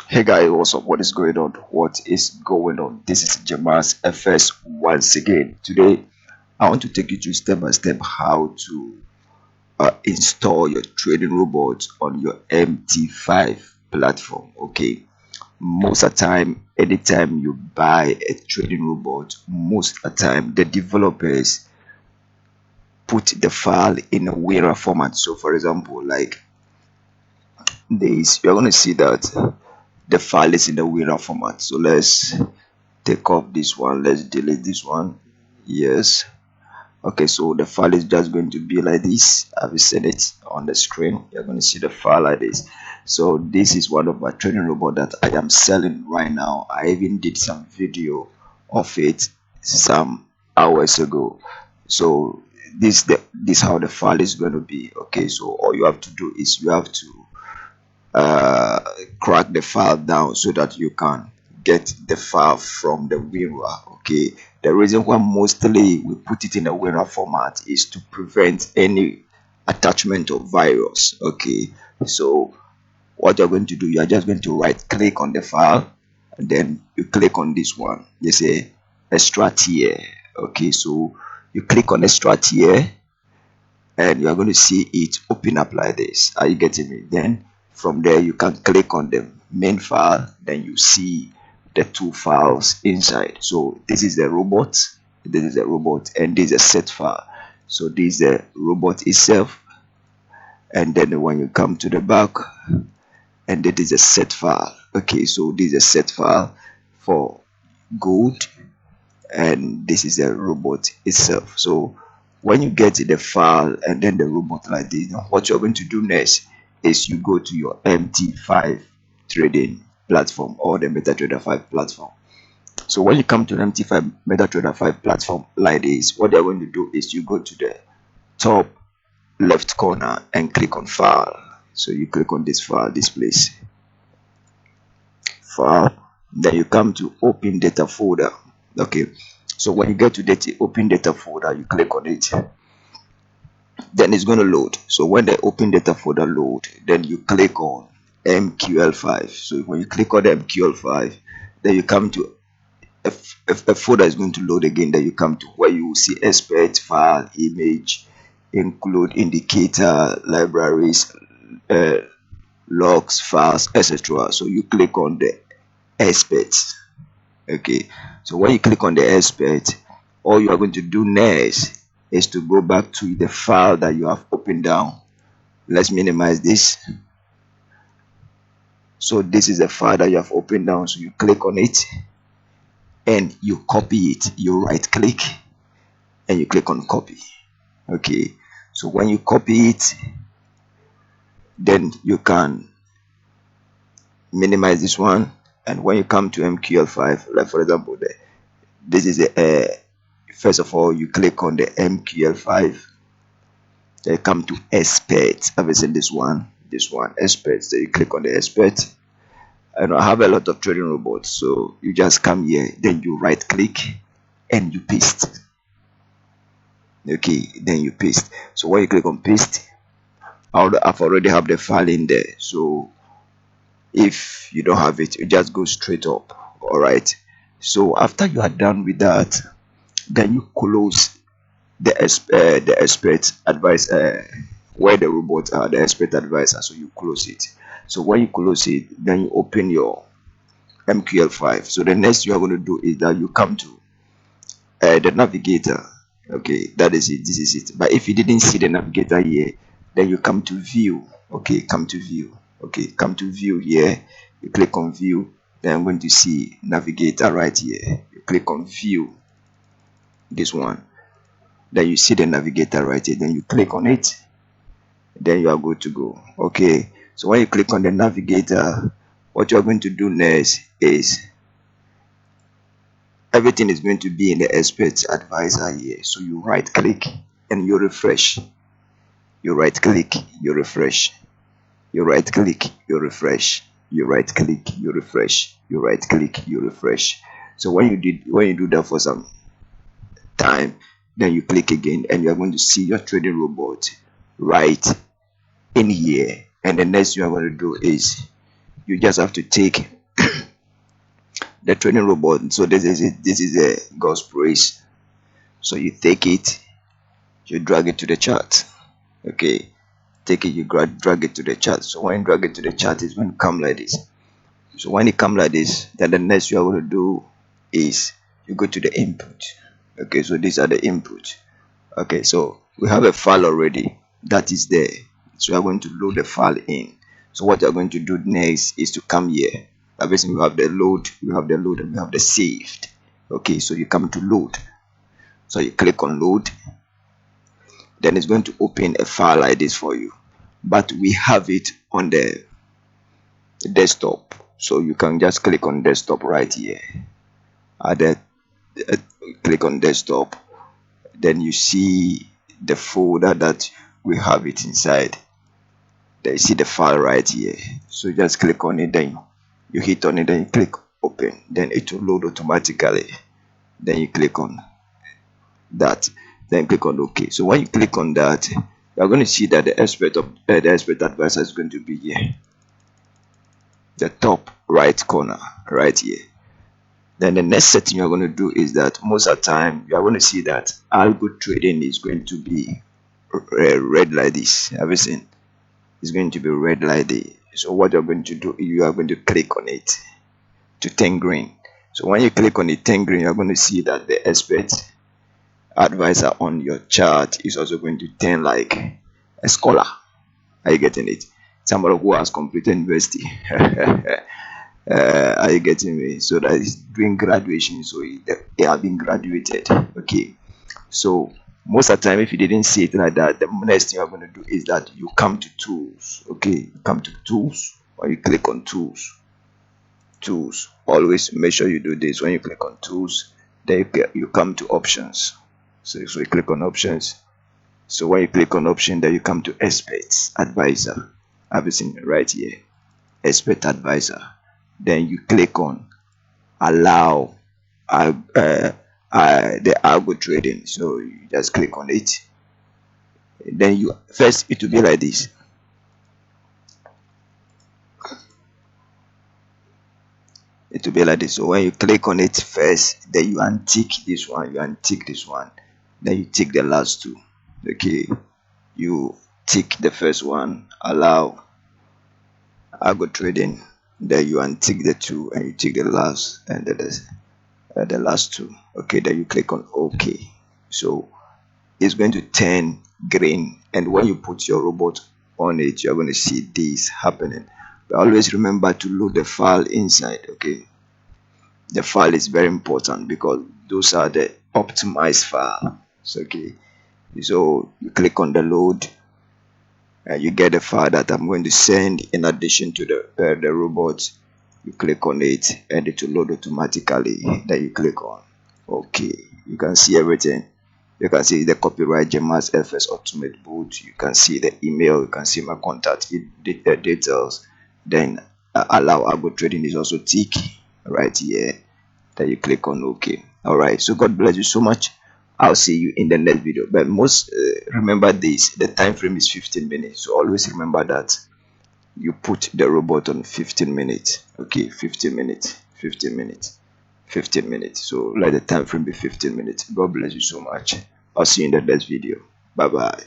Hey guys, what's up? What is going on? What is going on? This is Jamas FS once again. Today, I want to take you through step by step how to install your trading robot on your MT5 platform. Okay, most of the time, anytime you buy a trading robot, most of the time the developers put the file in a WIRA format. So, for example, like this, you're going to see that the file is in the WIRA format. So let's take off this one, let's delete this one. Yes, okay, so the file is just going to be like this. I've set it on the screen. You're going to see the file like this. So this is one of my trading robot that I am selling right now. I even did some video of it some hours ago. So this how the file is going to be. Okay, so all you have to do is you have to crack the file down so that you can get the file from the WIRA. Okay, the reason why mostly we put it in a WIRA format is to prevent any attachment of virus. Okay, so what you're going to do, you are just going to right click on the file and then you click on this one. They say extract here. Okay, so you click on extract here and you are going to see it open up like this. Are you getting me? Then from there you can click on the main file, then you see the two files inside. So this is the robot, and this is a set file. So this is the robot itself, and then when you come to the back, and that is a set file. Okay, so this is a set file for gold, and this is a robot itself. So when you get the file and then the robot like this, what you're going to do next is you go to your MT5 trading platform or the MetaTrader 5 platform. So when you come to the MT5 MetaTrader 5 platform like this, what they're going to do is you go to the top left corner and click on file. So you click on this file, this place, file, then you come to open data folder. Okay, so when you get to the open data folder, you click on it, then it's going to load. So when the open data folder load, then you click on MQL5. So when you click on the MQL5, then you come to a folder is going to load again. Then you come to where you will see expert, file, image, include, indicator, libraries, logs, files, etc. So you click on the expert. Okay, so when you click on the expert, all you are going to do next is to go back to the file that you have opened down. Let's minimize this. So this is the file that you have opened down. So you click on it and you copy it. You right click and you click on copy. Okay, so when you copy it, then you can minimize this one. And when you come to MQL5, like for example, this is a first of all, you click on the MQL5, then come to expert. I've seen this one, expert. So you click on the expert. And I have a lot of trading robots, so you just come here, then you right click and you paste. Okay, then you paste. So when you click on paste, I've already have the file in there. So if you don't have it, you just go straight up. All right, so after you are done with that, then you close the expert advice, where the robots are, the expert advisor. So you close it. So when you close it, then you open your MQL5. So the next you are going to do is that you come to the navigator. Okay, that is it. This is it. But if you didn't see the navigator here, then you come to view. Okay, come to view. Okay, come to view here. You click on view. Then I'm going to see navigator right here. You click on view. This one. Then you see the navigator right here. Then you click on it. Then you are good to go. Okay, so when you click on the navigator, what you are going to do next is everything is going to be in the expert advisor here. So you right click and you refresh. You right click, you refresh. You right click, you refresh. You right click, you refresh. You right click, you refresh. So when you do that for some time, then you click again and you are going to see your trading robot right in here. And the next thing you are going to do is you just have to take the trading robot. So this is it. This is a God's praise. So you take it, you drag it to the chart. Okay, take it, you drag it to the chart. So when you drag it to the chart, it's going to come like this. So when it comes like this, then the next you are going to do is you go to the input. Okay, so these are the input. Okay, so we have a file already that is there. So we are going to load the file in. So what you are going to do next is to come here. Obviously we have the load, and we have the saved. Okay, so you come to load. So you click on load. Then it's going to open a file like this for you. But we have it on the desktop. So you can just click on desktop right here. Click on desktop. Then you see the folder that we have it inside. Then you see the file right here. So just click on it, then you hit on it, then you click open. Then it will load automatically. Then you click on that. Then click on OK. So when you click on that, you are going to see that the expert advisor is going to be here, the top right corner right here. Then the next setting you're going to do is that most of the time you are going to see that algo trading is going to be red like this. Everything is going to be red like this. So what you're going to do, you are going to click on it to turn green. So when you click on it turn green, you're going to see that the expert advisor on your chart is also going to turn like a scholar. Are you getting it? Somebody who has completed university. Are you getting me? So that is doing graduation, so they have been graduated. Okay, so most of the time if you didn't see it like that, the next thing you're going to do is that you come to tools. Okay, you come to tools, or you click on tools. Always make sure you do this. When you click on tools, then you come to options. So you click on options. So when you click on option, then you come to experts advisor. Everything right here, expert advisor. Then you click on allow the algo trading. So you just click on it. Then you first, it will be like this. It will be like this. So when you click on it first, then you untick this one, then you tick the last two. Okay, you tick the first one, allow algo trading, then you untick the two and you tick the last and the last two. Okay, then you click on OK. So it's going to turn green, and when you put your robot on it, you're going to see this happening. But always remember to load the file inside. Okay, the file is very important because those are the optimized files. Okay, so you click on the load and you get the file that I'm going to send in addition to the robot. You click on it and it will load automatically. Then you click on OK. You can see everything. You can see the copyright Gemas FS Ultimate Boot. You can see the email. You can see my contact details. Then allow algo trading is also tick right here. Then you click on OK. All right. So God bless you so much. I'll see you in the next video. But most remember this: the time frame is 15 minutes. So always remember that you put the robot on 15 minutes. Okay, 15 minutes, 15 minutes, 15 minutes. So let the time frame be 15 minutes. God bless you so much. I'll see you in the next video. Bye bye.